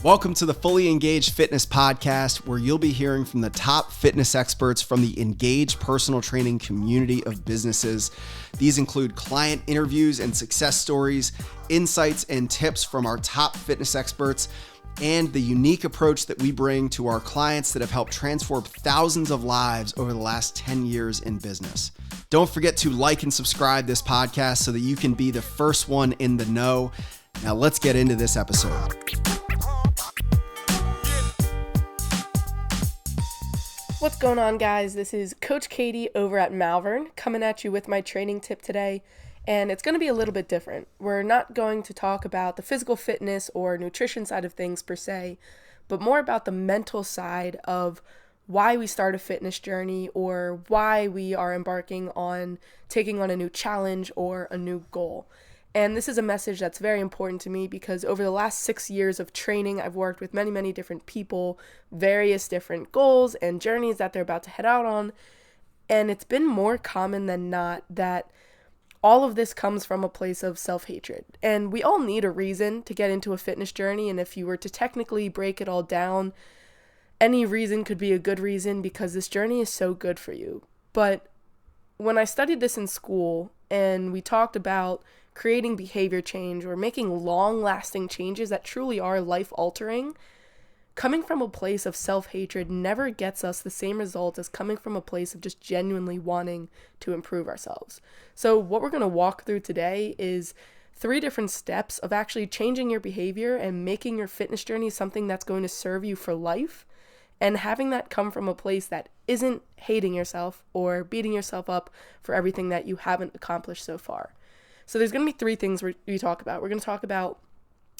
Welcome to the Fully Engaged Fitness Podcast, where you'll be hearing from the top fitness experts from the engaged personal training community of businesses. These include client interviews and success stories, insights and tips from our top fitness experts, and the unique approach that we bring to our clients that have helped transform thousands of lives over the last 10 years in business. Don't forget to like and subscribe this podcast so that you can be the first one in the know. Now let's get into this episode. What's going on, guys? This is Coach Katie over at Malvern coming at you with my training tip today, and it's going to be a little bit different. We're not going to talk about the physical fitness or nutrition side of things per se, but more about the mental side of why we start a fitness journey or why we are embarking on taking on a new challenge or a new goal. And this is a message that's very important to me because over the last 6 years of training, I've worked with many different people, various different goals and journeys that they're about to head out on. And it's been more common than not that all of this comes from a place of self-hatred. And we all need a reason to get into a fitness journey. And if you were to technically break it all down, any reason could be a good reason because this journey is so good for you. But when I studied this in school and we talked about creating behavior change or making long-lasting changes that truly are life-altering, coming from a place of self-hatred never gets us the same results as coming from a place of just genuinely wanting to improve ourselves. So what we're going to walk through today is 3 different steps of actually changing your behavior and making your fitness journey something that's going to serve you for life, and having that come from a place that isn't hating yourself or beating yourself up for everything that you haven't accomplished so far. So there's going to be 3 things we talk about. We're going to talk about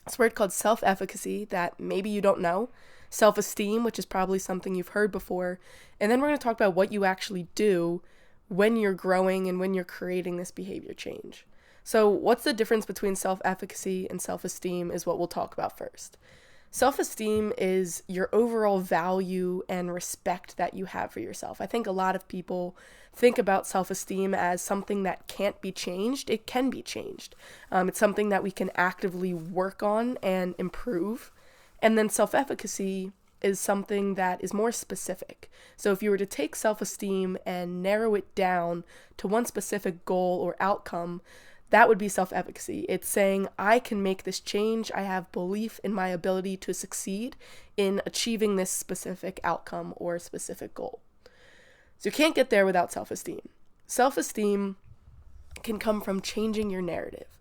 this word called self-efficacy that maybe you don't know, self-esteem, which is probably something you've heard before, and then we're going to talk about what you actually do when you're growing and when you're creating this behavior change. So what's the difference between self-efficacy and self-esteem is what we'll talk about first. Self-esteem is your overall value and respect that you have for yourself. I think a lot of people think about self-esteem as something that can't be changed. It can be changed. It's something that we can actively work on and improve. And then self-efficacy is something that is more specific. So if you were to take self-esteem and narrow it down to one specific goal or outcome, that would be self-efficacy. It's saying, I can make this change. I have belief in my ability to succeed in achieving this specific outcome or specific goal. So you can't get there without self-esteem. Self-esteem can come from changing your narrative.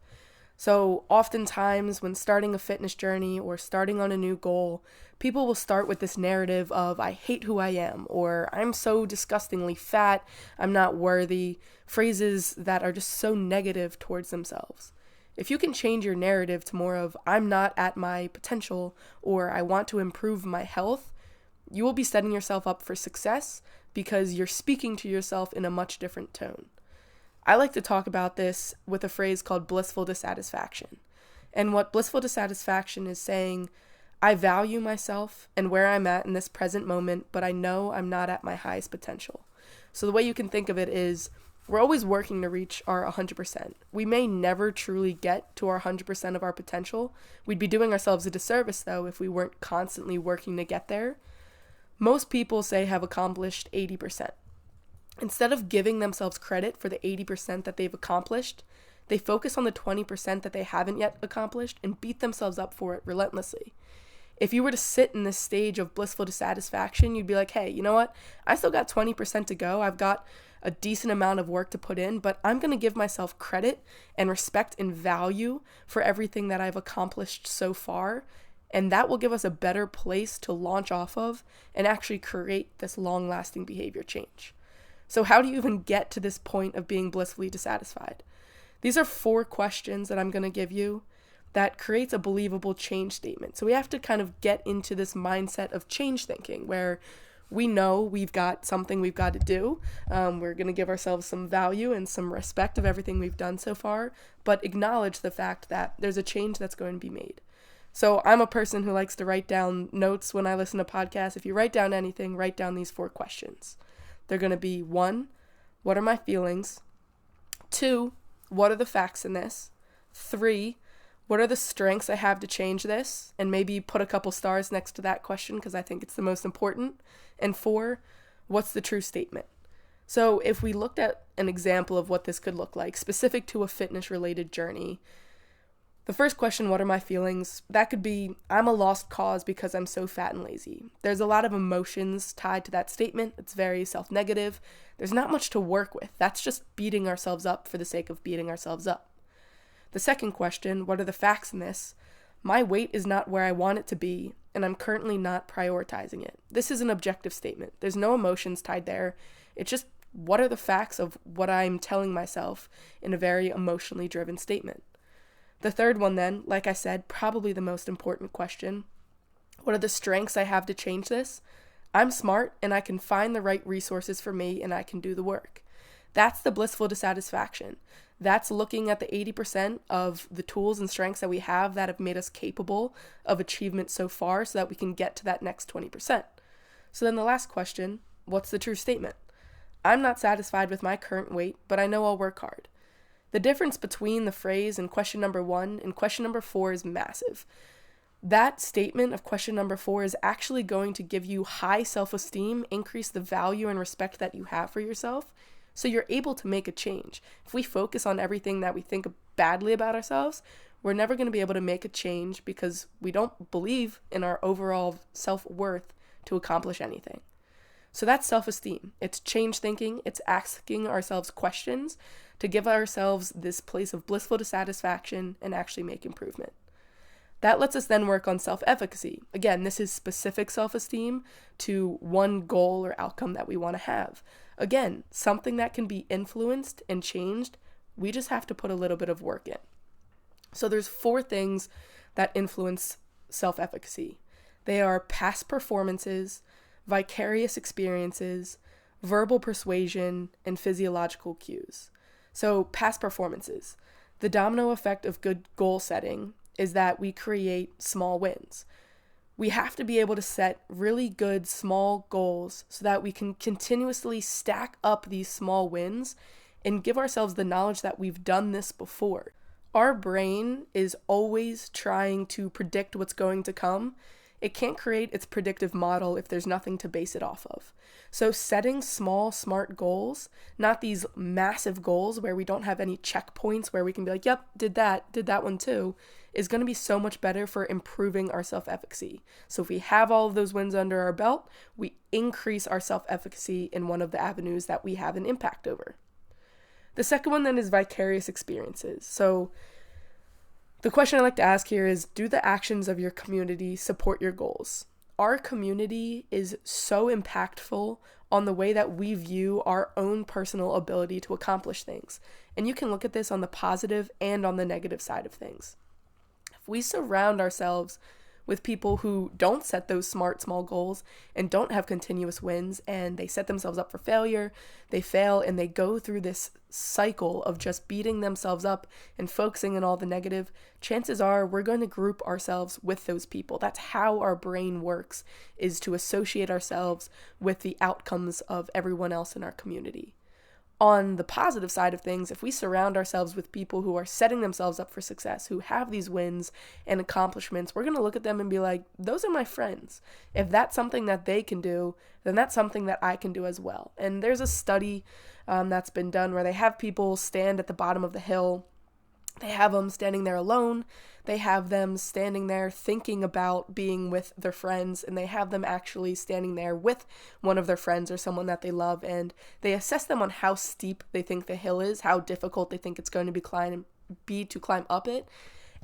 So oftentimes when starting a fitness journey or starting on a new goal, people will start with this narrative of, I hate who I am, or I'm so disgustingly fat, I'm not worthy, phrases that are just so negative towards themselves. If you can change your narrative to more of, I'm not at my potential, or I want to improve my health, you will be setting yourself up for success because you're speaking to yourself in a much different tone. I like to talk about this with a phrase called blissful dissatisfaction. And what blissful dissatisfaction is saying, I value myself and where I'm at in this present moment, but I know I'm not at my highest potential. So the way you can think of it is, we're always working to reach our 100%. We may never truly get to our 100% of our potential. We'd be doing ourselves a disservice, though, if we weren't constantly working to get there. Most people say have accomplished 80%. Instead of giving themselves credit for the 80% that they've accomplished, they focus on the 20% that they haven't yet accomplished and beat themselves up for it relentlessly. If you were to sit in this stage of blissful dissatisfaction, you'd be like, hey, you know what? I still got 20% to go. I've got a decent amount of work to put in, but I'm going to give myself credit and respect and value for everything that I've accomplished so far. And that will give us a better place to launch off of and actually create this long-lasting behavior change. So how do you even get to this point of being blissfully dissatisfied? These are 4 questions that I'm going to give you that creates a believable change statement. So we have to kind of get into this mindset of change thinking where we know we've got something we've got to do. We're going to give ourselves some value and some respect of everything we've done so far, but acknowledge the fact that there's a change that's going to be made. So I'm a person who likes to write down notes when I listen to podcasts. If you write down anything, write down these 4 questions. They're going to be 1, what are my feelings? 2, what are the facts in this? 3, What are the strengths I have to change this? And maybe put a couple stars next to that question because I think it's the most important. And 4, what's the true statement? So if we looked at an example of what this could look like, specific to a fitness-related journey, the first question, what are my feelings? That could be, I'm a lost cause because I'm so fat and lazy. There's a lot of emotions tied to that statement. It's very self-negative. There's not much to work with. That's just beating ourselves up for the sake of beating ourselves up. The second question, what are the facts in this? My weight is not where I want it to be, and I'm currently not prioritizing it. This is an objective statement. There's no emotions tied there. It's just, what are the facts of what I'm telling myself in a very emotionally driven statement? The third one then, like I said, probably the most important question. What are the strengths I have to change this? I'm smart and I can find the right resources for me and I can do the work. That's the blissful dissatisfaction. That's looking at the 80% of the tools and strengths that we have that have made us capable of achievement so far so that we can get to that next 20%. So then the last question, what's the true statement? I'm not satisfied with my current weight, but I know I'll work hard. The difference between the phrase in question number 1 and question number 4 is massive. That statement of question number 4 is actually going to give you high self-esteem, increase the value and respect that you have for yourself, so you're able to make a change. If we focus on everything that we think badly about ourselves, we're never going to be able to make a change because we don't believe in our overall self-worth to accomplish anything. So that's self-esteem. It's change thinking. It's asking ourselves questions to give ourselves this place of blissful dissatisfaction and actually make improvement. That lets us then work on self-efficacy. Again, this is specific self-esteem to one goal or outcome that we want to have. Again, something that can be influenced and changed. We just have to put a little bit of work in. So there's 4 things that influence self-efficacy. They are past performances, vicarious experiences, verbal persuasion, and physiological cues. So past performances. The domino effect of good goal setting is that we create small wins. We have to be able to set really good small goals so that we can continuously stack up these small wins and give ourselves the knowledge that we've done this before. Our brain is always trying to predict what's going to come. It can't create its predictive model if there's nothing to base it off of. So setting small, smart goals, not these massive goals where we don't have any checkpoints where we can be like, yep, did that one too, is going to be so much better for improving our self-efficacy. So if we have all of those wins under our belt, we increase our self-efficacy in one of the avenues that we have an impact over. The second one then is vicarious experiences. So the question I like to ask here is, do the actions of your community support your goals? Our community is so impactful on the way that we view our own personal ability to accomplish things. And you can look at this on the positive and on the negative side of things. If we surround ourselves with people who don't set those smart, small goals and don't have continuous wins, and they set themselves up for failure, they fail, and they go through this cycle of just beating themselves up and focusing on all the negative, chances are we're going to group ourselves with those people. That's how our brain works, is to associate ourselves with the outcomes of everyone else in our community. On the positive side of things, if we surround ourselves with people who are setting themselves up for success, who have these wins and accomplishments, we're going to look at them and be like, those are my friends. If that's something that they can do, then that's something that I can do as well. And there's a study that's been done where they have people stand at the bottom of the hill. They have them standing there alone. They have them standing there thinking about being with their friends, and they have them actually standing there with one of their friends or someone that they love, and they assess them on how steep they think the hill is, how difficult they think it's going to be to climb up it.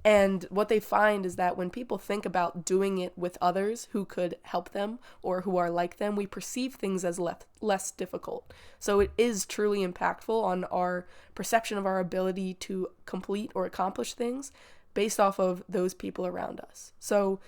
And what they find is that when people think about doing it with others who could help them or who are like them, we perceive things as less difficult. So it is truly impactful on our perception of our ability to complete or accomplish things based off of those people around us. So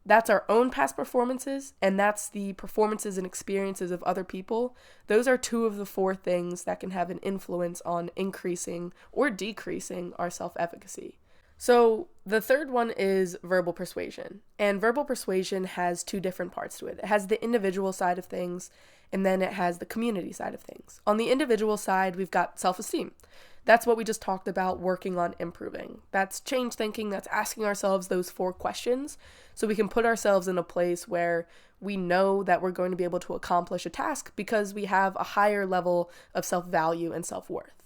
that's our own past performances, and that's the performances and experiences of other people. Those are 2 of the 4 things that can have an influence on increasing or decreasing our self-efficacy. So the third one is verbal persuasion, and verbal persuasion has 2 different parts to it. It has the individual side of things, and then it has the community side of things. On the individual side, we've got self-esteem. That's what we just talked about, working on improving. That's change thinking. That's asking ourselves those 4 questions so we can put ourselves in a place where we know that we're going to be able to accomplish a task because we have a higher level of self-value and self-worth.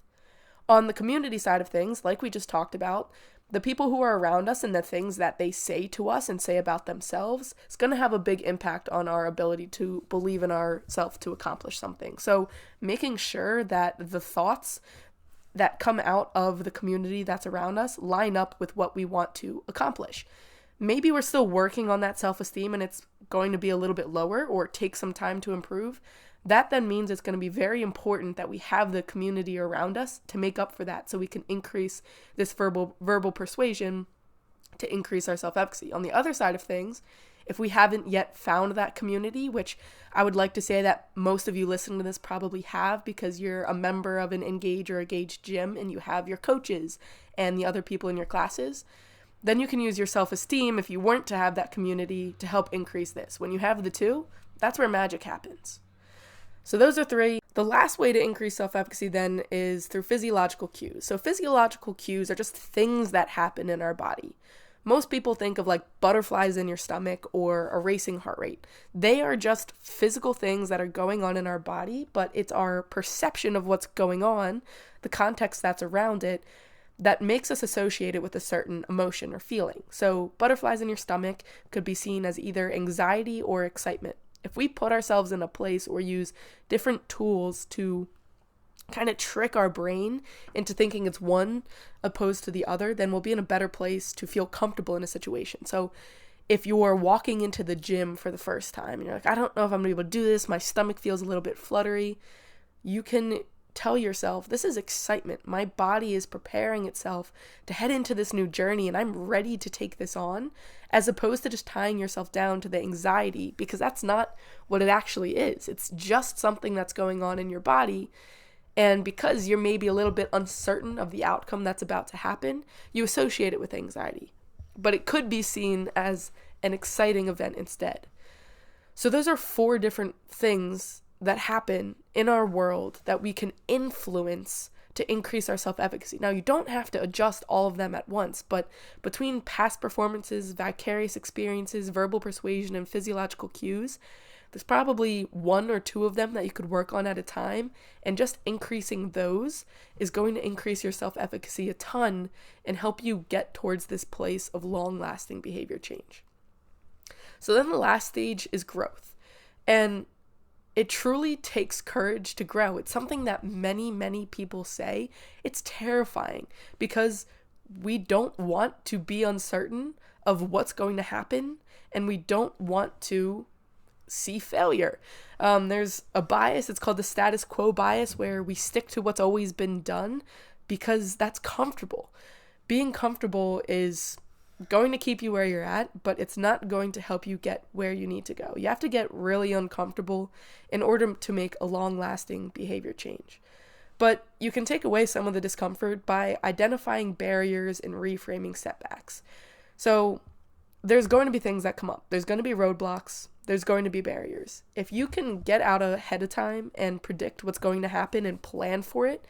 On the community side of things, like we just talked about, the people who are around us and the things that they say to us and say about themselves is going to have a big impact on our ability to believe in ourselves to accomplish something. So making sure that the thoughts that come out of the community that's around us line up with what we want to accomplish. Maybe we're still working on that self-esteem and it's going to be a little bit lower or take some time to improve. That then means it's going to be very important that we have the community around us to make up for that so we can increase this verbal persuasion to increase our self-efficacy. On the other side of things, if we haven't yet found that community, which I would like to say that most of you listening to this probably have because you're a member of an Engage or Engage gym and you have your coaches and the other people in your classes, then you can use your self-esteem if you weren't to have that community to help increase this. When you have the two, that's where magic happens. So those are 3. The last way to increase self-efficacy then is through physiological cues. So physiological cues are just things that happen in our body. Most people think of like butterflies in your stomach or a racing heart rate. They are just physical things that are going on in our body, but it's our perception of what's going on, the context that's around it, that makes us associate it with a certain emotion or feeling. So butterflies in your stomach could be seen as either anxiety or excitement. If we put ourselves in a place or use different tools to kind of trick our brain into thinking it's one opposed to the other, then we'll be in a better place to feel comfortable in a situation. So if you're walking into the gym for the first time and you're like, I don't know if I'm gonna be able to do this, my stomach feels a little bit fluttery, you can tell yourself, this is excitement. My body is preparing itself to head into this new journey and I'm ready to take this on, as opposed to just tying yourself down to the anxiety, because that's not what it actually is. It's just something that's going on in your body. And because you're maybe a little bit uncertain of the outcome that's about to happen, you associate it with anxiety. But it could be seen as an exciting event instead. So those are 4 different things that happen in our world that we can influence to increase our self-efficacy. Now, you don't have to adjust all of them at once, but between past performances, vicarious experiences, verbal persuasion, and physiological cues, there's probably 1 or 2 of them that you could work on at a time, and just increasing those is going to increase your self-efficacy a ton and help you get towards this place of long-lasting behavior change. So then the last stage is growth. And it truly takes courage to grow. It's something that many, many people say. It's terrifying because we don't want to be uncertain of what's going to happen, and we don't want to see failure. There's a bias, it's called the status quo bias, where we stick to what's always been done because that's comfortable. Being comfortable is going to keep you where you're at, but it's not going to help you get where you need to go. You have to get really uncomfortable in order to make a long-lasting behavior change. But you can take away some of the discomfort by identifying barriers and reframing setbacks. So there's going to be things that come up. There's going to be roadblocks. There's going to be barriers. If you can get out ahead of time and predict what's going to happen and plan for it,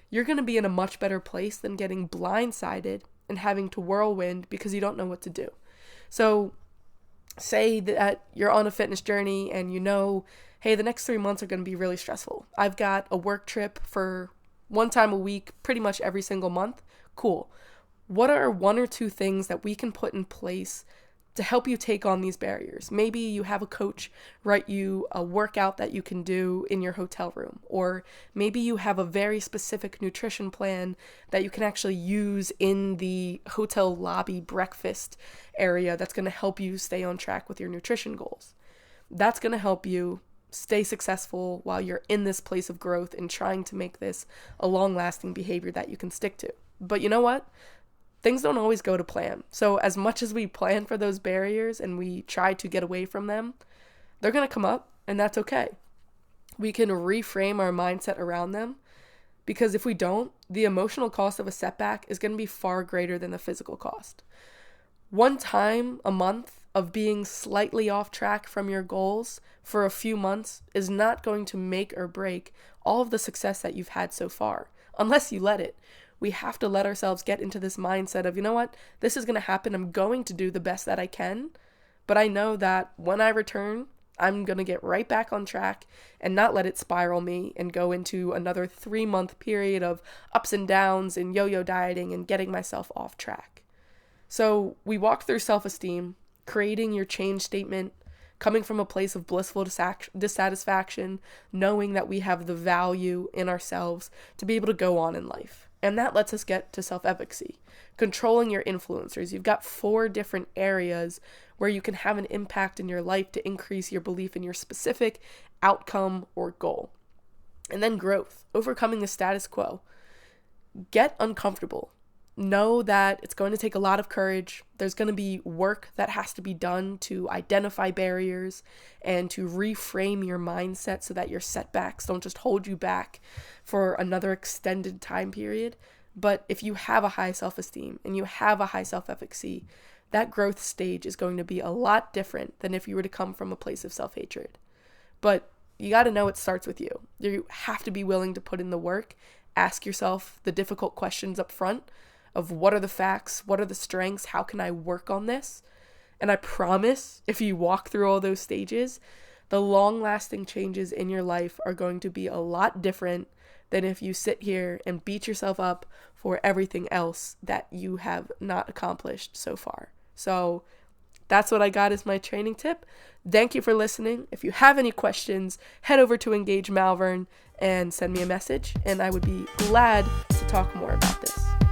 you're going to be in a much better place than getting blindsided and having to whirlwind because you don't know what to do. So say that you're on a fitness journey and you know, hey, the next 3 months are going to be really stressful. I've got a work trip for 1 time a week, pretty much every single month. Cool. What are 1 or 2 things that we can put in place to help you take on these barriers? Maybe you have a coach write you a workout that you can do in your hotel room, or maybe you have a very specific nutrition plan that you can actually use in the hotel lobby breakfast area that's going to help you stay on track with your nutrition goals. That's going to help you stay successful while you're in this place of growth and trying to make this a long-lasting behavior that you can stick to. But you know what? Things don't always go to plan. So as much as we plan for those barriers and we try to get away from them, they're going to come up, and that's okay. We can reframe our mindset around them, because if we don't, the emotional cost of a setback is going to be far greater than the physical cost. 1 time a month of being slightly off track from your goals for a few months is not going to make or break all of the success that you've had so far. unless you let it. We have to let ourselves get into this mindset of, you know what, this is going to happen. I'm going to do the best that I can. But I know that when I return, I'm going to get right back on track and not let it spiral me and go into another 3-month period of ups and downs and yo-yo dieting and getting myself off track. So we walk through self-esteem, creating your change statement, coming from a place of blissful dissatisfaction, knowing that we have the value in ourselves to be able to go on in life. And that lets us get to self-efficacy, controlling your influencers. You've got 4 different areas where you can have an impact in your life to increase your belief in your specific outcome or goal. And then growth, overcoming the status quo. Get uncomfortable. Know that it's going to take a lot of courage. There's going to be work that has to be done to identify barriers and to reframe your mindset so that your setbacks don't just hold you back for another extended time period. But if you have a high self-esteem and you have a high self-efficacy, that growth stage is going to be a lot different than if you were to come from a place of self-hatred. But you got to know it starts with you. You have to be willing to put in the work, ask yourself the difficult questions up front of what are the facts, what are the strengths, how can I work on this? And I promise if you walk through all those stages, the long-lasting changes in your life are going to be a lot different than if you sit here and beat yourself up for everything else that you have not accomplished so far. So that's what I got as my training tip. Thank you for listening. If you have any questions, head over to Engage Malvern and send me a message, and I would be glad to talk more about this.